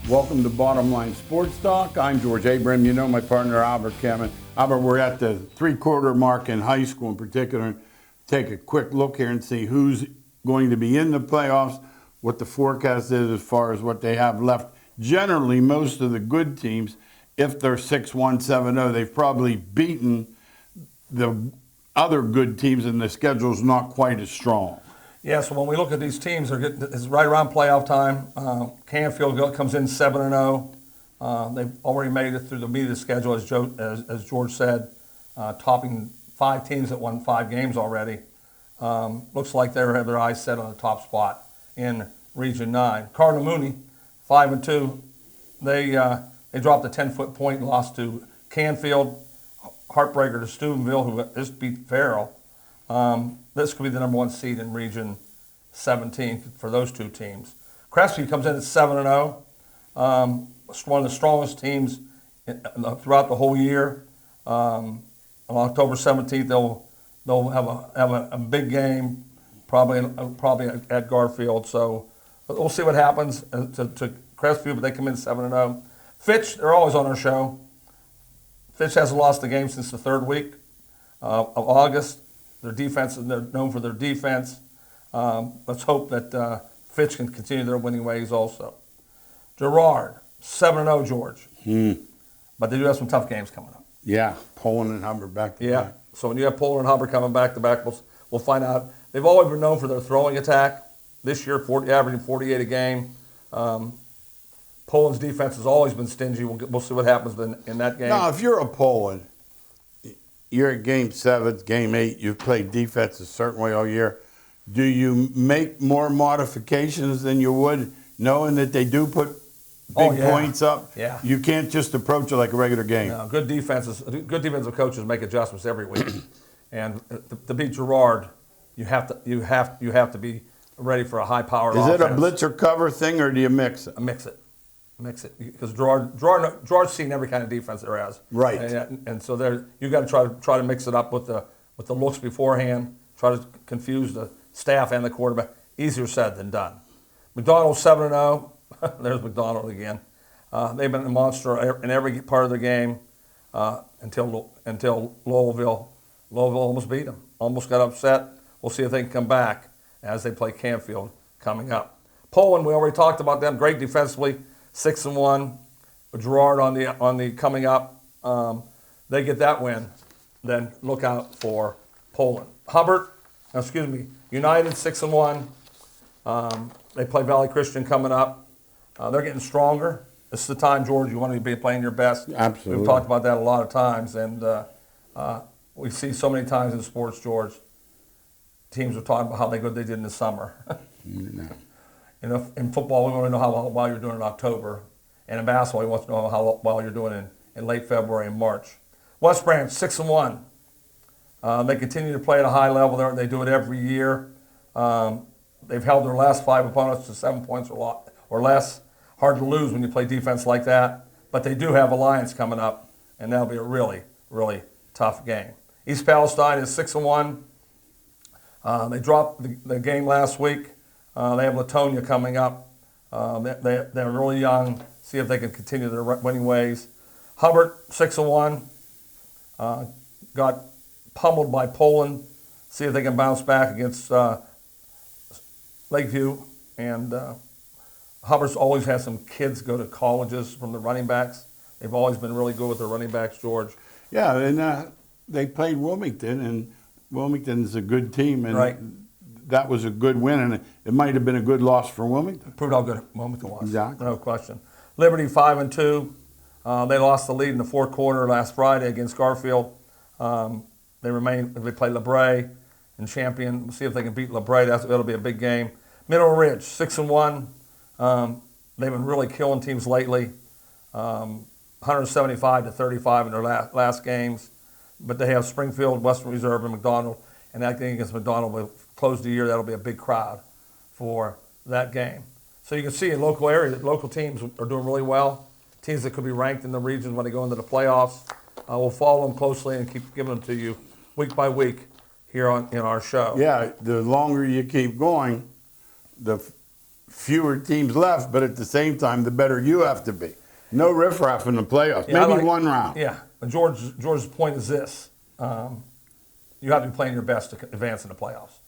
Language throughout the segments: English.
Welcome to Bottom Line Sports Talk. I'm George Abram. You know my partner Albert Kemen. Albert, we're at the three-quarter mark in high school in particular. Take a quick look here and see who's going to be in the playoffs, what the forecast is as far as what they have left. Generally, most of the good teams, if they're 6-1, 7-0, they've probably beaten the other good teams, and the schedule's not quite as strong. Yeah, so when we look at these teams, it's right around playoff time. Canfield comes in 7-0. They've already made it through the meat of the schedule, as George said, topping 5 teams that won 5 games already. Looks like they have their eyes set on the top spot in Region 9. Cardinal Mooney, 5-2. They dropped a 10-foot point and lost to Canfield. Heartbreaker to Steubenville, who just beat Farrell. This could be the number 1 seed in Region 17 for those two teams. Crestview comes in at 7-0. One of the strongest teams throughout the whole year. On October 17th, they'll have a big game, probably at Garfield. So we'll see what happens to Crestview, but they come in 7-0. Fitch, they're always on our show. Fitch hasn't lost a game since the 3rd week of August. Their defense, they're known for their defense. Let's hope that Fitch can continue their winning ways also. Girard, 7-0, George. But they do have some tough games coming up. Yeah, Poland and Hubbard back to back. So when you have Poland and Hubbard coming back to back, we'll find out. They've always been known for their throwing attack. This year, averaging 48 a game. Poland's defense has always been stingy. We'll see what happens in that game. Now, if you're a Poland, you're at Game 7, Game 8, you've played defense a certain way all year. Do you make more modifications than you would knowing that they do put big points up? Yeah. You can't just approach it like a regular game. No, good defensive coaches make adjustments every week. And to beat Girard, you have to be ready for a high-powered offense. Is it a blitz or cover thing, or do you mix it? Mix it, because Girard's seen every kind of defense there has. Right. And so you got to try to mix it up with the looks beforehand. Try to confuse the staff and the quarterback. Easier said than done. McDonald 7-0. There's McDonald again. They've been a monster in every part of the game until Louisville. Louisville almost beat them. Almost got upset. We'll see if they can come back as they play Canfield coming up. Poland, we already talked about them. Great defensively. 6-1. Girard on the coming up. They get that win. Then look out for Poland. United 6-1. They play Valley Christian coming up. They're getting stronger. This is the time, George, you want to be playing your best. Absolutely. We've talked about that a lot of times, and we see so many times in sports, George, teams are talking about how good they did in the summer. No. In football, we want to know how well you're doing in October. And in basketball, we want to know how well you're doing in late February and March. West Branch, 6-1. They continue to play at a high level there. They do it every year. They've held their last 5 opponents to 7 points or less. Hard to lose when you play defense like that. But they do have Alliance coming up, and that'll be a really, really tough game. East Palestine is 6-1. They dropped the game last week. They have Latonia coming up. They're really young. See if they can continue their winning ways. Hubbard, 6-1. Got pummeled by Poland. See if they can bounce back against Lakeview. And Hubbard's always had some kids go to colleges from the running backs. They've always been really good with their running backs, George. Yeah, and they played Wilmington, and Wilmington's a good team. And right. That was a good win, and it might have been a good loss for Wilmington. Proved how good Wilmington was. Exactly. No question. Liberty 5-2. They lost the lead in the 4th quarter last Friday against Garfield. They play LeBray and Champion. We'll see if they can beat LeBray. That'll be a big game. Mineral Ridge 6-1. They've been really killing teams lately. 175-35 in their last games. But they have Springfield, Western Reserve, and McDonald. And that game against McDonald will close the year. That'll be a big crowd for that game. So you can see in local areas, local teams are doing really well. Teams that could be ranked in the region when they go into the playoffs. We'll follow them closely and keep giving them to you week by week here in our show. Yeah, the longer you keep going, the fewer teams left, but at the same time, the better you have to be. No riffraff in the playoffs. Yeah, Maybe one round. Yeah, but George's point is this: you have to be playing your best to advance in the playoffs.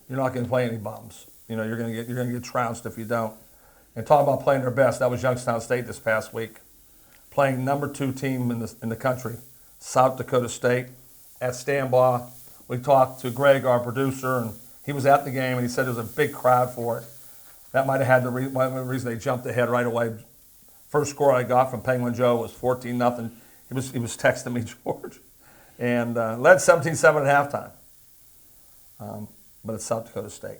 You're not going to play any bums. You're going to get trounced if you don't. And talk about playing their best. That was Youngstown State this past week, playing number 2 team in the country, South Dakota State, at Stambaugh. We talked to Greg, our producer, and he was at the game, and he said there was a big crowd for it. That might have had the reason they jumped ahead right away. First score I got from Penguin Joe was 14-0. He was texting me, George, and led 17-7 at halftime. But it's South Dakota State.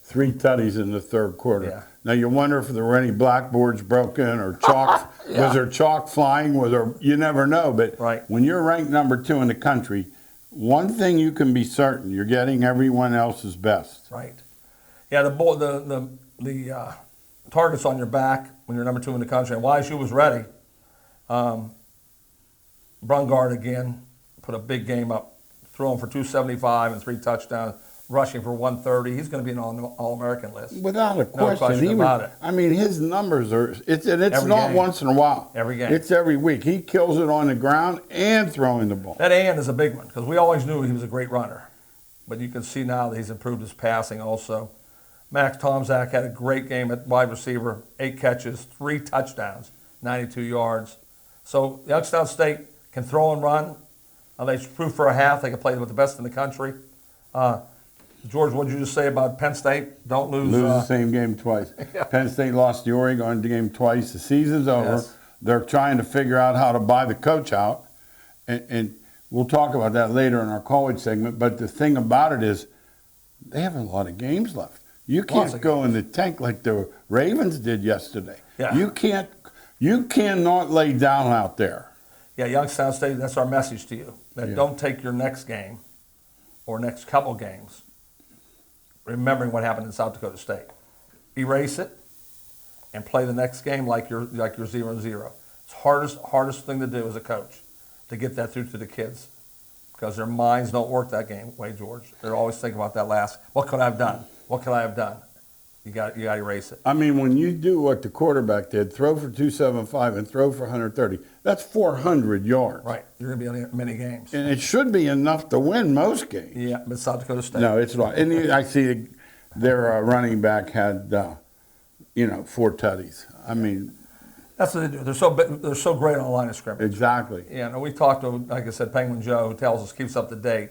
3 tutties in the third quarter. Yeah. Now you wonder if there were any blackboards broken or chalk. Yeah. Was there chalk flying? You never know. But Right. when you're ranked number 2 in the country, one thing you can be certain: you're getting everyone else's best. Right. Yeah, the targets on your back when you're number 2 in the country. And YSU was ready. Brungard again put a big game up, throwing for 275 and 3 touchdowns, rushing for 130. He's going to be on the All-American list. Without a question. No question about it. I mean, his numbers are. It's Every not game. once in a while. Every game. It's every week. He kills it on the ground and throwing the ball. That is a big one because we always knew he was a great runner. But you can see now that he's improved his passing also. Max Tomczak had a great game at wide receiver, 8 catches, 3 touchdowns, 92 yards. So Youngstown State can throw and run. They proved for a half they can play with the best in the country. George, what did you just say about Penn State? Don't lose. Lose the same game twice. Yeah. Penn State lost the Oregon game twice. The season's over. Yes. They're trying to figure out how to buy the coach out. And we'll talk about that later in our college segment. But the thing about it is they have a lot of games left. You can't go in the tank like the Ravens did yesterday. Yeah. You cannot lay down out there. Yeah, Youngstown State, that's our message to you. That don't take your next game or next couple games remembering what happened in South Dakota State. Erase it and play the next game like you're 0-0. It's hardest thing to do as a coach, to get that through to the kids, because their minds don't work that game way, George. They're always thinking about that last, what could I have done? What could I have done? You got to erase it. I mean, when you do what the quarterback did, throw for 275 and throw for 130, that's 400 yards. Right. You're going to be on many games. And it should be enough to win most games. Yeah, but South Dakota State. No, it's not. And I see their running back had, 4 tutties. I mean, That's what they do. They're so great on the line of scrimmage. exactly. Yeah, no, we talked to, like I said, Penguin Joe, who tells us, keeps up to date,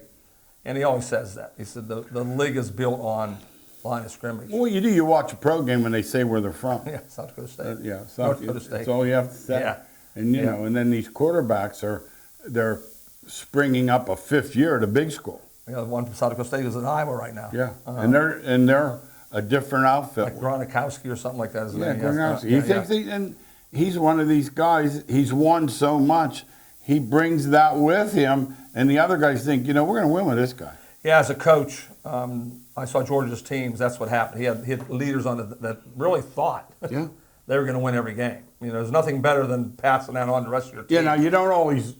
and he always says that. He said the league is built on line of scrimmage. Well, you do. You watch a pro game when they say where they're from. Yeah, South Dakota State. North Dakota State. That's all you have to say. Yeah. And and then these quarterbacks they're springing up a 5th year at a big school. You know, the one from South Dakota State is in Iowa right now. Yeah, and they're a different outfit. Like Gronkowski or something like that. Isn't Yeah, it? Gronkowski. And he's one of these guys. He's won so much. He brings that with him, and the other guys think, we're going to win with this guy. Yeah, as a coach, I saw Georgia's teams. That's what happened. He had leaders on it that really thought Yeah. they were going to win every game. There's nothing better than passing that on to the rest of your team. Yeah, now you don't always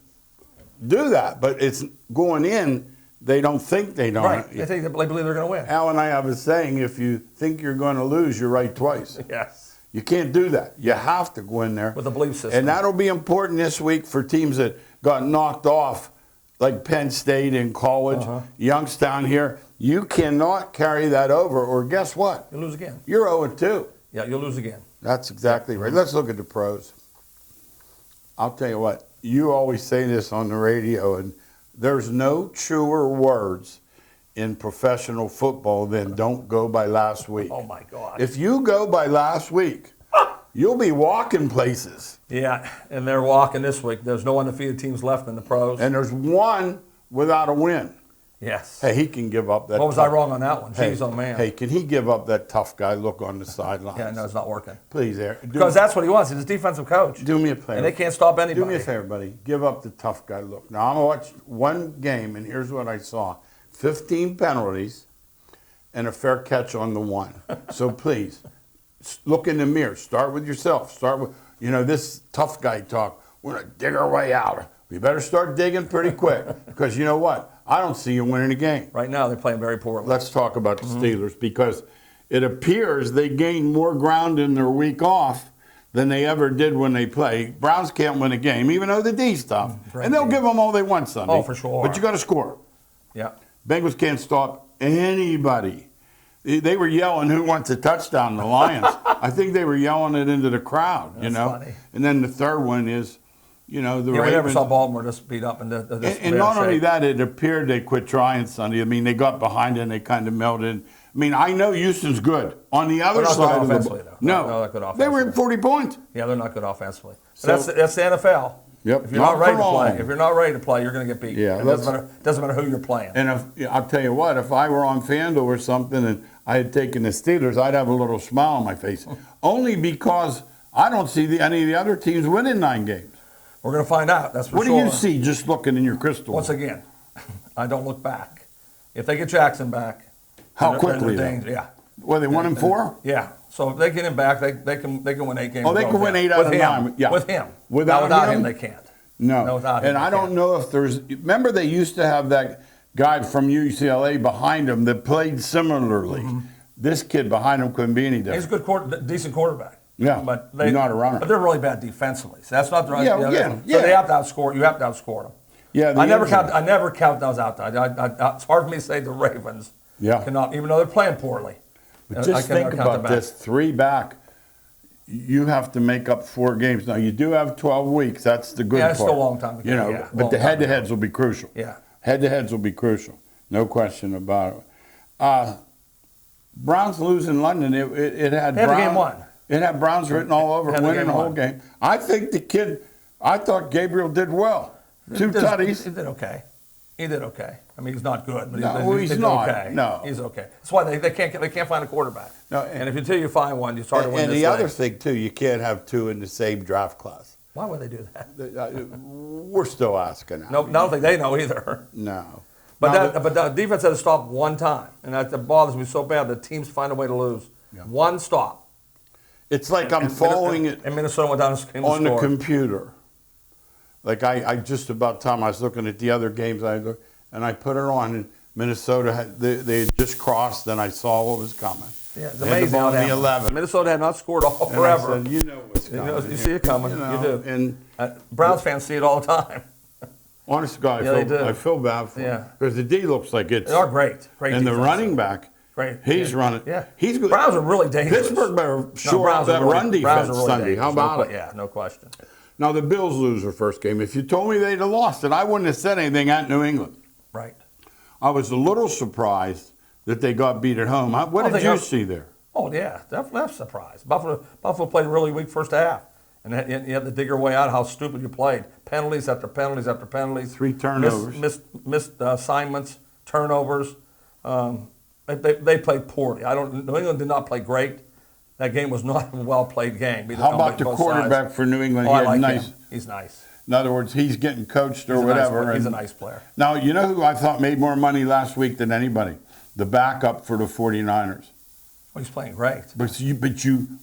do that, but it's going in. They don't think they don't. Right. They believe they're going to win. Al and I have a saying: if you think you're going to lose, you're right twice. Yes. You can't do that. You have to go in there With a belief system. and that'll be important this week for teams that got knocked off, like Penn State in college, Youngstown here. You cannot carry that over, or guess what? You'll lose again. You're 0-2. Yeah, you'll lose again. That's exactly right. Let's look at the pros. I'll tell you what, you always say this on the radio, and there's no truer words in professional football than don't go by last week. Oh, my God. If you go by last week, you'll be walking places. Yeah, and they're walking this week. There's no undefeated teams left in the pros. And there's one without a win. Yes. Hey, he can give up that. What was I wrong on that one? Jeez, oh, man. Hey, can he give up that tough guy look on the sidelines? Yeah, no, it's not working. Please, Eric. Because that's what he wants. He's a defensive coach. Do me a favor. And they can't stop anybody. Do me a favor, buddy. Give up the tough guy look. Now, I'm going to watch one game, and here's what I saw. 15 penalties and a fair catch on the one. So please, look in the mirror. Start with yourself. Start with, this tough guy talk. We're going to dig our way out. We better start digging pretty quick because you know what? I don't see you winning a game. Right now, they're playing very poorly. Let's talk about the Steelers because it appears they gained more ground in their week off than they ever did when they play. Browns can't win a game, even though the D's tough. And they'll give them all they want Sunday. Oh, for sure. But you got to score. Yeah. Bengals can't stop anybody. They were yelling, "Who wants a touchdown?" The Lions. I think they were yelling it into the crowd. That's funny. And then the third one is, the Yeah, we Ravens. never saw Baltimore just beat up and And not only that, it appeared they quit trying Sunday. I mean, they got behind it and they kind of melted. I mean, I know Houston's good. On the other not side good of the offensively, though. no, No, not good they were offensively. at 40 points. Yeah, they're not good offensively. So- That's the NFL. Yep, If you're not not ready for to play, long. if you're not ready to play, you're going to get beat. Yeah, It doesn't matter who you're playing. And I'll tell you what, if I were on FanDuel or something and I had taken the Steelers, I'd have a little smile on my face. Only because I don't see any of the other teams winning 9 games. We're going to find out. That's for What sure. do you see just looking in your crystal? Once again, I don't look back. If they get Jackson back, How then quickly, they're though? dangerous. Yeah. Well, they won in 4? Yeah. So if they get him back, they can win 8 games. Oh, they can win 8 out of 9. Yeah. With him. Without Without him, him? they can't. No. No, without him, And they I don't can't. know if there's. Remember, they used to have that guy from UCLA behind him that played similarly. This kid behind him couldn't be any He's different. a decent quarterback. Yeah, but he's not a runner. But they're really bad defensively. So that's not the right. Yeah, So they have to outscore. You have to outscore them. Yeah, I never count those out. It's hard for me to say the Ravens cannot, even though they're playing poorly. But just think about this: 3 back. You have to make up 4 games. Now you do have 12 weeks. That's the good part. Yeah, it's still a long time to go. Yeah, but long the time head-to-heads will be crucial. Yeah. Head-to-heads will be crucial. No question about it. Browns lose in London. It had They had the Browns. game won. It had Browns written all over, Had the winning game the whole won. game. I think the kid. I thought Gabriel did well. 2 tutties. He did okay. He did okay. I mean, he's not good, but No, he he's did not. okay. No. He's okay. That's why they can't find a quarterback. No, and until you find one, you start to win And this the other thing. thing too, you can't have 2 in the same draft class. Why would they do that? We're still asking. No, I don't think they know either. No. But Now, but the defense had to stop one time, and that bothers me so bad. The teams find a way to lose. Yeah. One stop. it's like I'm And following it And Minnesota went down and came on to the score. computer. Like I just about time I was looking at the other games, and I put it on, and Minnesota they had just crossed, and I saw what was coming. Yeah, it's They had the amazing. ball how in the that- 11. Minnesota had not scored all And forever. I said, you know what's coming. You see it coming. You do. And Browns fans see it all the time. honest to God, Yeah, they do. I feel bad for Yeah. him. Because the D looks like it's. They are great. Great. And the defense. running back, Great. he's Yeah. running. Yeah. He's good. Browns are really dangerous. Pittsburgh better No, shore out that run Browns defense are really Sunday. dangerous. How about it? Yeah, no question. Now, the Bills lose their first game. If you told me they'd have lost it, I wouldn't have said anything at New England. Right. I was a little surprised that they got beat at home. What did you see there? Oh yeah, that's a surprise. Buffalo played a really weak first half, and you had to dig your way out how stupid you played. Penalties after penalties after penalties. 3 turnovers. Missed assignments, turnovers. They played poorly. New England did not play great. That game was not a well played game. How about the quarterback for New England? Oh, I like nice. him. He's nice. In other words, he's getting coached or He's a whatever. Nice, he's a and- nice player. Now, you know who I thought made more money last week than anybody? The backup for the 49ers. Oh, he's playing great. But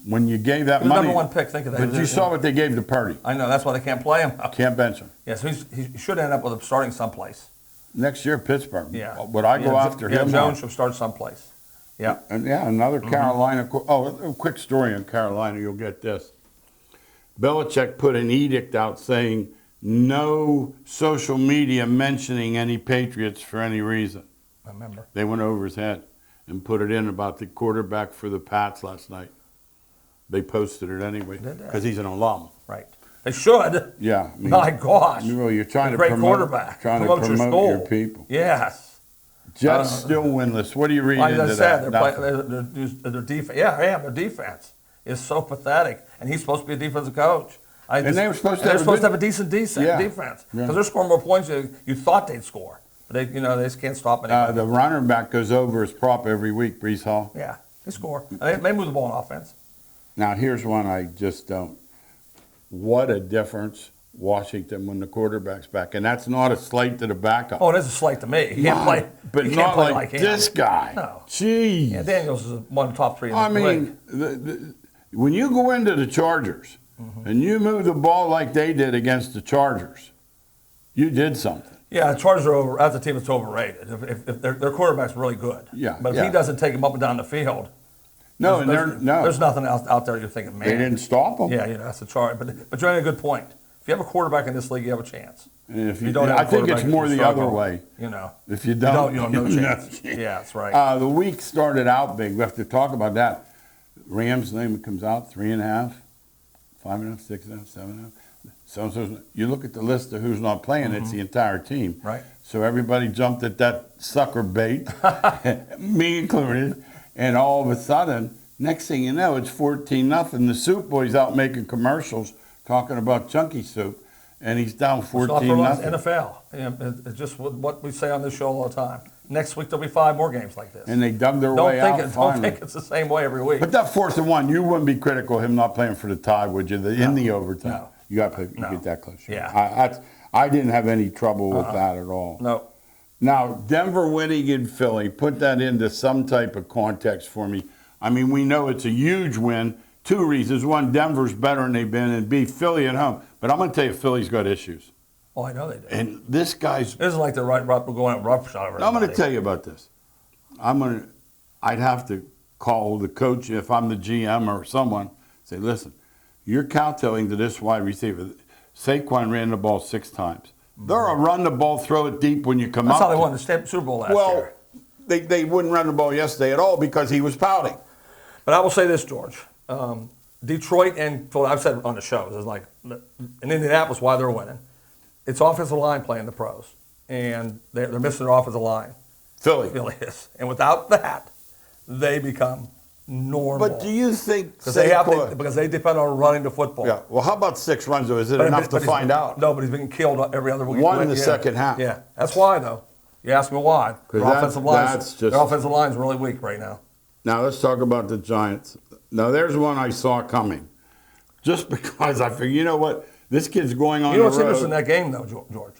when you gave that He was money, number one pick. Think of that. But you saw what they gave to Purdy. I know. That's why they can't play him. Can't bench him. Yeah, so he should end up with him starting someplace. Next year, Pittsburgh. Yeah. Would I go after him? Jones should start someplace. Yeah. And another Carolina. Oh, a quick story on Carolina. You'll get this. Belichick put an edict out saying no social media mentioning any Patriots for any reason. I remember. They went over his head and put it in about the quarterback for the Pats last night. They posted it anyway Did they? because he's an alum. Right. They should. Yeah. I mean, My gosh. you're trying to Great promote, quarterback. trying to Promote your promote school. your people. Yes. Jets still winless. What do you read Like into I that? said, Nothing. their defense. Yeah, their defense is so pathetic, and he's supposed to be a defensive coach. They were supposed to they're have a supposed to good- have a decent Yeah. defense Yeah. because they're scoring more points than you thought they'd score, but they just can't stop anybody. The runner back goes over his prop every week, Brees Hall. Yeah, they score. And they move the ball in offense. Now, here's one I just don't. What a difference Washington when the quarterback's back. And that's not a slight to the backup. Oh, it is a slight to me. He can't play. But he not can't play like him. this guy. No. Jeez. Yeah, Daniels is one of the top 3 in the I league. mean, when you go into the Chargers Mm-hmm. and you move the ball like they did against the Chargers, you did something. Yeah, the Chargers are over. That's a team that's overrated. If their quarterback's really good. Yeah, But if yeah. he doesn't take him up and down the field, No, and there's nothing else out there you're thinking, man. They didn't stop them. Yeah, that's a charge. But you're making a good point. If you have a quarterback in this league, you have a chance. And if you don't have I a think it's quarterback, more you the struggle. other way. If you don't, you have no chance. Yeah, that's right. The week started out big. We have to talk about that. Rams name comes out 3.5, 5.5, 6.5, 7.5. So you look at the list of who's not playing. It's the entire team. Right. So everybody jumped at that sucker bait, me included, and all of a sudden, next thing you know, it's 14-0. The Soup Boy's out making commercials talking about chunky soup, and he's down 14-0. NFL. It's just what we say on this show all the time. Next week there'll be 5 more games like this. And they dug their way out. Don't think it's the same way every week. But that 4th and 1, you wouldn't be critical of him not playing for the tie, would you? In the overtime. No. You got to get that close. Yeah. I didn't have any trouble with that at all. No. Now, Denver winning in Philly, put that into some type of context for me. I mean, we know it's a huge win. 2 reasons. 1, Denver's better than they've been, and B, Philly at home. But I'm going to tell you, Philly's got issues. Oh, I know they do. And this guy's... It isn't like they're going out roughshod over I'm going to tell you about this. I'd have to call the coach, if I'm the GM or someone, say, listen, you're cowtailing to this wide receiver. Saquon ran the ball 6 times. They're a run the ball, throw it deep when you come That's up. how they won the Super Bowl last year. Well, they wouldn't run the ball yesterday at all because he was pouting. But I will say this, George. Detroit and Philadelphia, I've said on the show, it's like in Indianapolis why they're winning. It's offensive line playing the pros, and they're missing their offensive line. Philly is, and without that, they become normal. But do you think because they depend on running the football? Yeah. Well, how about 6 runs though? Is it enough to find out? No, but he's being killed every other week. 1 in the second half. Yeah, that's why though. You ask me why? Their offensive line's really weak right now. Now let's talk about the Giants. Now there's one I saw coming, just because I figured, you know what, this kid's going on. You know what's the road. interesting in that game though, George?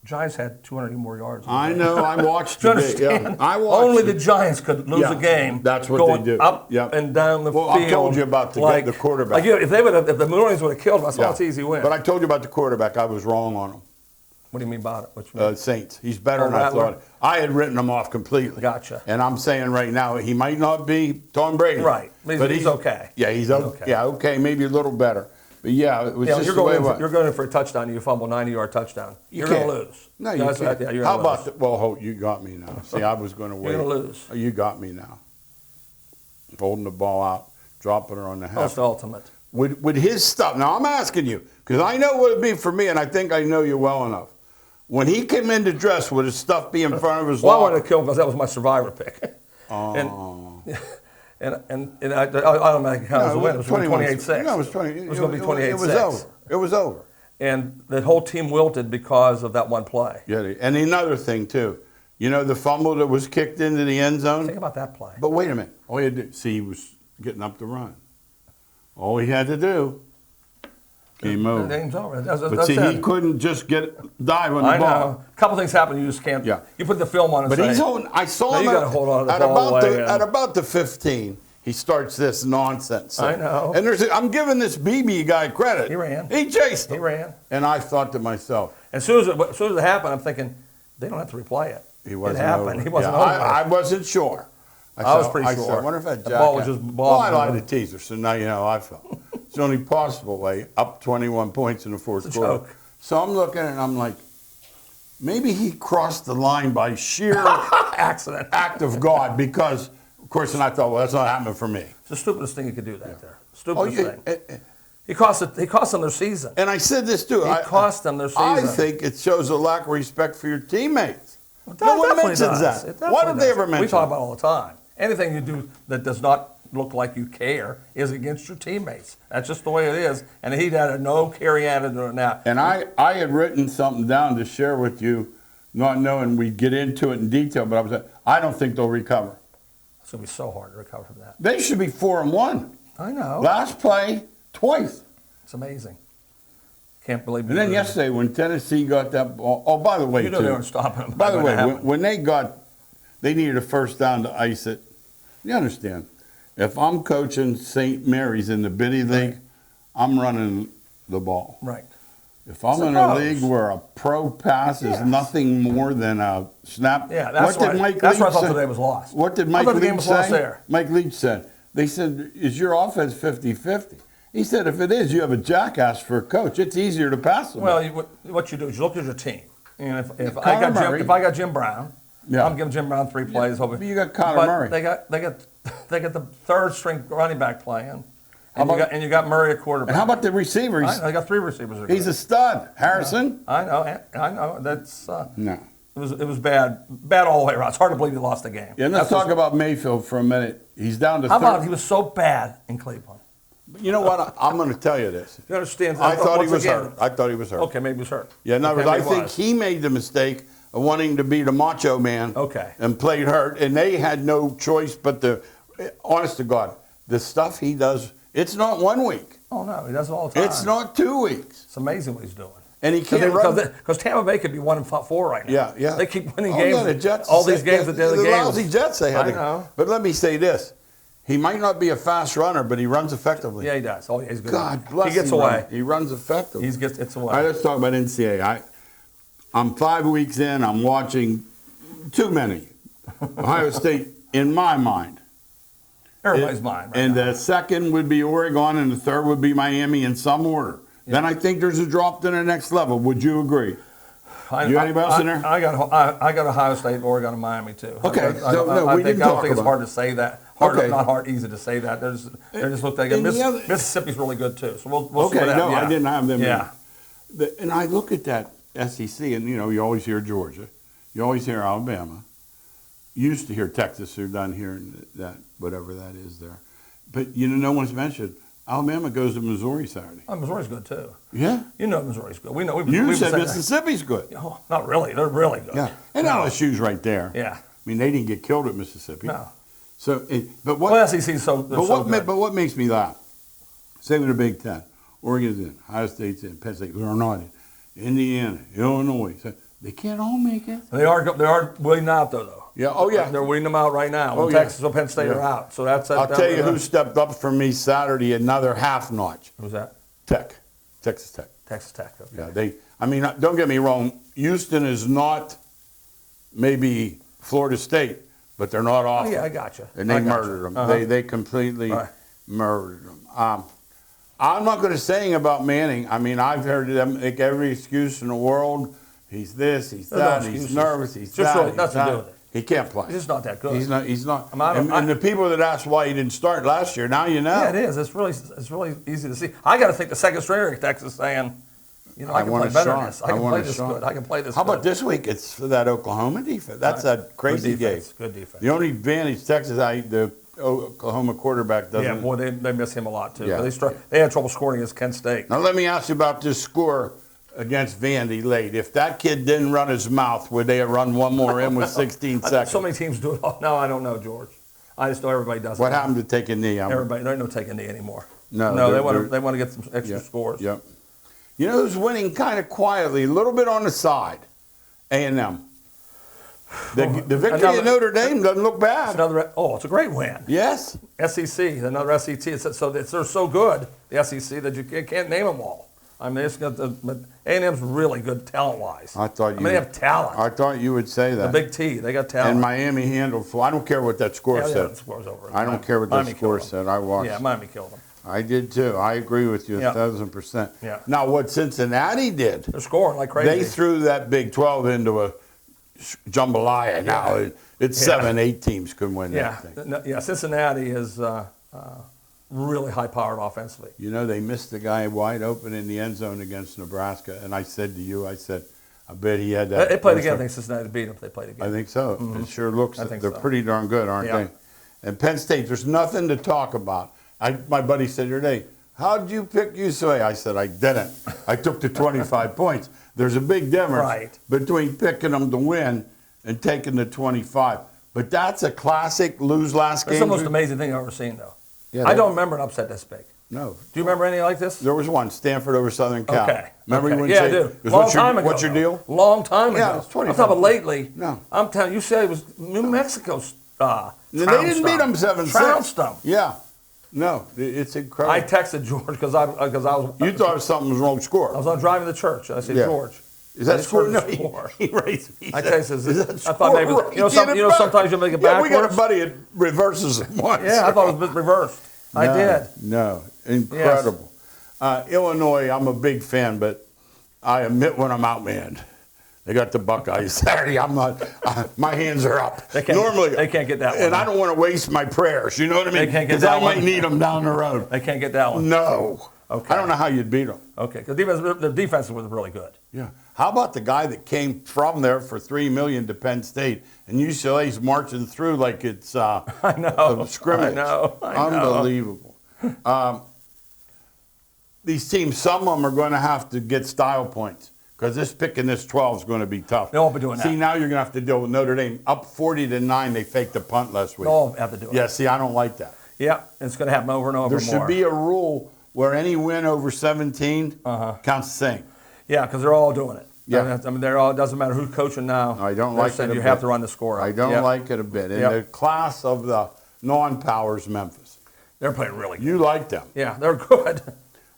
Giants had 200 more yards. I know. I watched the game. Yeah, I watched Only the Giants could lose a game. That's what going they do. Up and down the field. I told you about the quarterback. If the Marines would have killed him, I thought it's an easy win. But I told you about the quarterback. I was wrong on him. What do you mean about it? Saints. He's better than I thought. I had written him off completely. Gotcha. And I'm saying right now, he might not be Tom Brady. Right. But he's okay. Yeah, he's okay. Yeah, okay, maybe a little better. But yeah, it was just you're going in for a touchdown, you fumble 90-yard touchdown. You're going to lose. No, you can't. How about well, you got me now. See, I was going to wait. You're going to lose. Oh, you got me now. Holding the ball out, dropping her on the half. That's the ultimate. With his stuff. Now, I'm asking you, because I know what it'd be for me, and I think I know you well enough. When he came in to dress, would his stuff be in front of his locker? I wanted to kill him because that was my survivor pick. Oh. And I don't know how it was a win. It was 28-6. No, it was 20. It was going to be 28-6. It was over. It was over. And the whole team wilted because of that one play. Yeah, and another thing, too. You know the fumble that was kicked into the end zone? Think about that play. But wait a minute. All he had to do, see, he was getting up to run. All he had to do, game over. The game's over. But see, he couldn't just dive on the ball. I know. A couple things happen. You just can't. Yeah. You put the film on and say. But he's holding. I saw him. You got to hold on to the ball at about the 15. He starts this nonsense. I know. And I'm giving this BB guy credit. He ran. He chased him. He ran. And I thought to myself. As soon as it happened, I'm thinking, they don't have to replay it. It wasn't happened. Over. He wasn't over. I wasn't sure. I was pretty sure. I wonder if that the ball was just bobbing. Well, I lied to teaser, so now you know how I felt. It's the only possible way, up 21 points in the fourth quarter. Joke. So I'm looking and I'm like, maybe he crossed the line by sheer accident, act of God, because, of course, and I thought, well, that's not happening for me. It's the stupidest thing he could do there. Stupidest thing. He cost them their season. And I said this too. He cost them their season. I think it shows a lack of respect for your teammates. Well, no one mentions that. Why did they ever mention it? We talk about it all the time. Anything you do that does not look like you care is against your teammates. That's just the way it is. And he had a no carry attitude on that. And I had written something down to share with you, not knowing we'd get into it in detail, but I don't think they'll recover. It's going to be so hard to recover from that. They should be 4-1. I know. Last play, twice. It's amazing. Can't believe it. And then yesterday when Tennessee got that ball, oh, by the way, you know they weren't stopping them. By the way, when they needed a first down to ice it, you understand, if I'm coaching St. Mary's in the Biddy League, I'm running the ball. Right. If I'm in a league where a pro pass is nothing more than a snap, Yeah, that's what why, did Mike that's Leach why I thought say? today was lost. What did I Mike thought the game Leach was lost say? there. Mike Leach said, they said, is your offense 50-50? He said, if it is, you have a jackass for a coach. It's easier to pass them. Well, what you do is you look at your team. And if I Connor got Murray. if I got Jim Brown, Yeah. I'm giving Jim Brown 3 plays. But you got Connor but Murray. They got the third string running back playing, How and about- you got Murray at quarterback. And how about the receivers? I got 3 receivers. He's a stud. Harrison? I know. That's No. it was bad all the way around. It's hard to believe he lost the game. Yeah, let's talk about Mayfield for a minute. He's down to How third. about he was so bad in Cleveland? You know what? I'm going to tell you this. You understand? I thought he once was again- hurt. I thought he was hurt. Okay, maybe he was hurt. Yeah, no, Okay, but I maybe he think was. he made the mistake of wanting to be the macho man. Okay. And played hurt, and they had no choice but to. Honest to God, the stuff he does, it's not 1 week. Oh no, he does it all the time. It's not 2 weeks, It's amazing what he's doing. and he can't run. Because Tampa Bay could be 1-4 right now. Yeah, yeah. They keep winning Oh, games. yeah, the Jets. All these games that they're the games. lousy Jets they had. I know. But let me say this: he might not be a fast runner, but he runs effectively. Yeah, he does. Oh, yeah, he's good. God bless him. He gets away. He runs effectively. It's away. All right, let's talk about NCAA. I'm 5 weeks in. I'm watching too many. Ohio State, in my mind. Everybody's mine. Right And now. the second would be Oregon, and the third would be Miami in some order. Yeah. Then I think there's a drop to the next level. Would you agree? You got anybody else in there? I got Ohio State, Oregon, and Miami too. Okay, I so, no, we didn't don't talk think it's about hard to say that. Okay. Not hard, easy to say that. They just looked like it. And the other- Mississippi's really good too. So we'll see Okay, what no, happens. I didn't have them. Yeah. And I look at that SEC, and you always hear Georgia, you always hear Alabama. You used to hear Texas, they're done here, and that whatever that is there. But no one's mentioned Alabama goes to Missouri Saturday. Oh, Missouri's good too. Yeah, You know Missouri's good. We know. you said Mississippi's good. Oh, not really. They're really good. Yeah, and LSU's right there. Yeah. I mean, they didn't get killed at Mississippi. No. So, but what? Well, SEC's so. But what makes me laugh? Say with the Big Ten, Oregon's in, Ohio State's in, Penn State, they're not in, Indiana, Illinois. So they can't all make it. They are winning out though. Yeah. Oh yeah. They're winning them out right now. Oh, When yeah. Texas or Penn State Yeah. are out. So that's. I'll tell you who stepped up for me Saturday, another half notch. Who's that? Texas Tech. Texas Tech. Okay. Yeah. I mean, don't get me wrong. Houston is not maybe Florida State, but they're not Oh, awful. yeah, I got you. And they murdered them. They completely Right. murdered them. I'm not going to say anything about Manning. I mean, I've heard them make every excuse in the world. He's this, he's There's no that, he's excuses. nervous, he's Just that. really he's nothing to that. do with it. He can't play. He's just not that good. He's not. I mean, And the people that asked why he didn't start last year, now you know. Yeah, it is. It's really easy to see. I got to think the second stringer at Texas saying, I can want play a better shot. than this. I I can want play a this shot. good. I can play this How good. about this week? It's for that Oklahoma defense. That's a crazy Good defense. game. Good defense. The only advantage Texas, the Oklahoma quarterback doesn't. Yeah, boy, they miss him a lot too. Yeah. They had trouble scoring against Kent State. Now let me ask you about this score against Vandy late. If that kid didn't run his mouth, would they have run one more in with 16 seconds? So many teams do it. No, I don't know, George. I just know everybody does it. What happened to take a knee? Everybody, there ain't no taking knee anymore. No, they want to get some extra scores. Yep. You know who's winning kind of quietly, a little bit on the side? A&M. The victory at Notre Dame doesn't look bad. It's a great win. Yes. SEC, another SEC. They're so good, the SEC, that you can't name them all. I mean, A&M's really good talent-wise. They have talent. I thought you would say that. The Big T, they got talent. And Miami handled full. I don't care what that score said. The score's over. I don't care what that score said. I watched. Yeah, Miami killed them. I did too. I agree with you 1,000%. Yeah. Now, what Cincinnati did, They're scoring like crazy. they threw that Big 12 into a jambalaya. Now it's 7-8 teams could win that thing. Cincinnati is really high-powered offensively. They missed the guy wide open in the end zone against Nebraska, and I said to you, I bet he had that. They played again. I think Cincinnati beat them if they played again. I think so. It sure looks. They're so. pretty darn good, aren't Yeah. they? And Penn State, there's nothing to talk about. My buddy said today, how'd you pick UCLA? I said, I didn't. I took the 25 points. There's a big difference between picking them to win and taking the 25. But that's a classic lose last game. That's the most amazing thing I've ever seen, though. Yeah, I don't remember an upset this big. No. Do you remember any like this? There was one, Stanford over Southern Cal. Okay. Remember you wouldn't Yeah, say, I do. Long time ago. What's your deal? Long time ago. Yeah, it's 25. I'm talking about lately. No. I'm telling you, you said it was New Mexico's They didn't beat them 7-6. trounced them. Yeah. No, it's incredible. I texted George because I was. You thought something was wrong I score. was on driving to church. I said, Yeah. George, Is that I just score? heard No, the score. he raised me. I texted. Is that I thought maybe score right? you know sometimes you make it Yeah, backwards. we got a buddy that reverses it once. Yeah, I thought it was reversed. I did. No, incredible. Illinois, I'm a big fan, but I admit when I'm outmanned. They got the Buckeyes Saturday. I'm not. My hands are up. They can't get that one. And I don't want to waste my prayers. You know what I mean? They can't get Because that I might one. need them down the road. They can't get that one. No. Okay. I don't know how you'd beat them. Okay, because the defense was really good. Yeah. How about the guy that came from there for $3 million to Penn State, and UCLA's marching through like it's I know. a scrimmage? I know. Unbelievable. These teams, some of them are going to have to get style points because this picking this 12 is going to be tough. They won't be doing that. See, now you're going to have to deal with Notre Dame up 40-9. They faked the punt last week. They'll have to do it. Yeah. See, I don't like that. Yeah, it's going to happen over and over There more. should be a rule where any win over 17 counts the same. Yeah, because they're all doing it. Yeah. I mean, they're all. It doesn't matter who's coaching now. I don't They're like saying it a you bit. have to run the score up. I don't Yep. like it a bit. In Yep. the class of the non-powers, Memphis. They're playing really good. You like them. Yeah, they're good.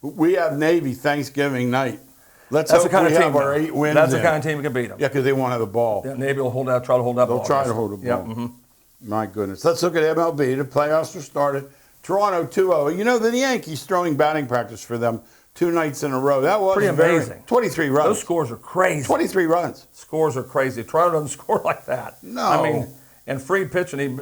We have Navy Thanksgiving night. Let's That's the hope kind we of have team. our 8 wins. That's the in. kind of team that can beat them. Yeah, because they won't have the ball. Yeah, Navy will try to hold that They'll ball. try yes. to hold the ball. Yep. My goodness. Let's look at MLB. The playoffs are started. Toronto 2-0. You know, the Yankees throwing batting practice for them 2 nights in a row. That was Pretty amazing. 23 runs. Those scores are crazy. 23 runs. Scores are crazy. Toronto doesn't score like that. No. I mean, and free pitching.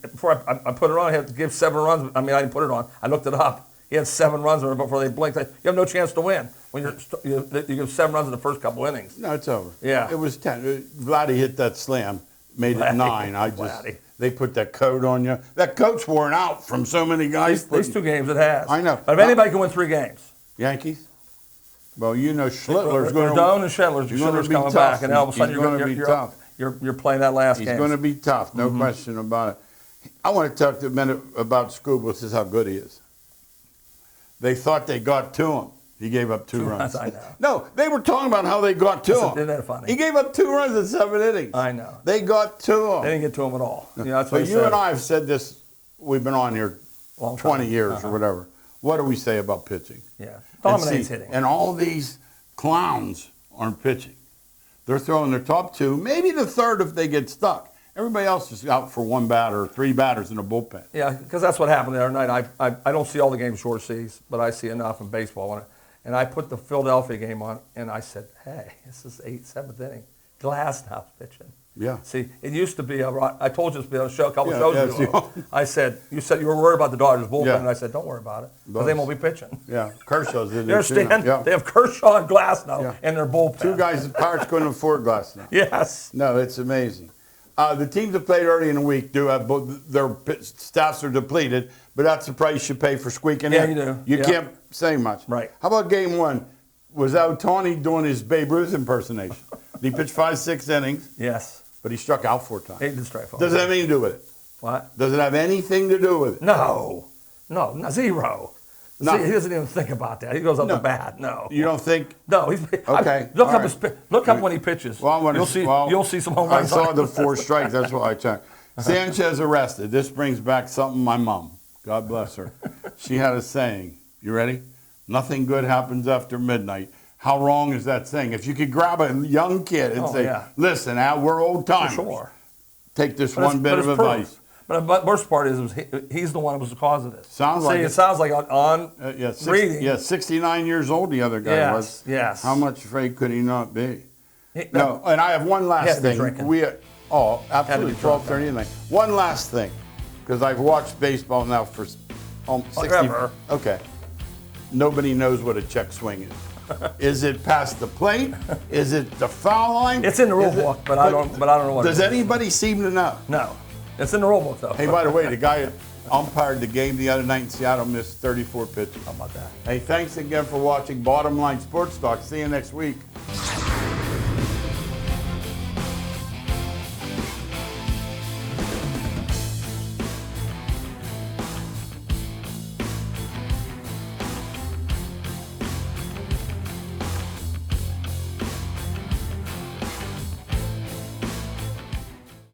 Before I put it on, I had to give 7 runs. I mean, I didn't put it on. I looked it up. He had 7 runs before they blinked. You have no chance to win when you give 7 runs in the first couple innings. No, it's over. Yeah. It was 10. Vladdy hit that slam, made it 9. Vladdy. They put that coat on you. That coat's worn out from so many guys. These 2 games it has. I know. But if anybody can win 3 games, Yankees? Well, you know Schlittler's going Rodon and Schindler's coming back, and all of a sudden He's going to be tough. you're playing that last game. He's going to be tough, no question about it. I want to talk to a minute about Scuba. This is how good he is. They thought they got to him. He gave up 2 runs. I know. No, they were talking about how they got to him. Isn't that funny? He gave up 2 runs in 7 innings. I know. They got to him. They didn't get to him at all. You know, that's what But he you said. and I have said this. We've been on here Long 20 time. years or whatever. What do we say about pitching? Yeah, And dominates see, hitting. And all these clowns aren't pitching. They're throwing their top 2, maybe the third if they get stuck. Everybody else is out for 1 batter, 3 batters in the bullpen. Yeah, because that's what happened the other night. I don't see all the games George sees, but I see enough in baseball. And I put the Philadelphia game on, and I said, hey, this is 7th inning. Glasnow's pitching. Yeah. See, it used to be, I told you this on a show, a couple Yeah, shows yeah, ago. I said, you said you were worried about the Dodgers bullpen, Yeah. and I said, don't worry about it, because they won't be pitching. Yeah, Kershaw's in You there understand? too. Yeah. They have Kershaw and Glasnow Yeah. in their bullpen. 2 guys the Pirates couldn't afford Glasnow. Yes. No, it's amazing. The teams that played early in the week do have their staffs are depleted, but that's the price you pay for squeaking Yeah, in. you do. You Yeah. can't say much. Right. How about game 1? Was Ohtani doing his Babe Ruth impersonation? He pitched 5-6 innings, Yes. but he struck out 4 times. He did strike 4. Does it have anything to do with it? What? Does it have anything to do with it? No, zero. Nothing. See, he doesn't even think about that. He goes up No. to bat. No. You don't think? No, he's Okay, look all up right. look up when he pitches. Well, I want to. You'll see some home I runs. saw the 4 strikes. That's why I checked. Sanchez arrested. This brings back something my mom, God bless her. She had a saying. You ready? Nothing good happens after midnight. How wrong is that saying? If you could grab a young kid and say, yeah. "Listen, Al, we're old timers. Sure. Take this But one bit of advice." But the worst part is he's the one who was the cause of this. Sounds See, like it it. sounds like on reading. Yeah, 69 years old the other guy was. Yes. How much afraid could he not be? He- No, and I have one He had last to be thing. drinking. Absolutely, drunk. 12:30 tonight. One last thing, because I've watched baseball now for 60. Forever. Okay. Nobody knows what a check swing is. Is it past the plate? Is it the foul line? It's in the rule Is it- book, but I don't know what. Does it is. anybody seem to know? No, it's in the rule book though. Hey, by the way, the guy that umpired the game the other night in Seattle missed 34 pitches. How about that? Hey, thanks again for watching Bottom Line Sports Talk. See you next week.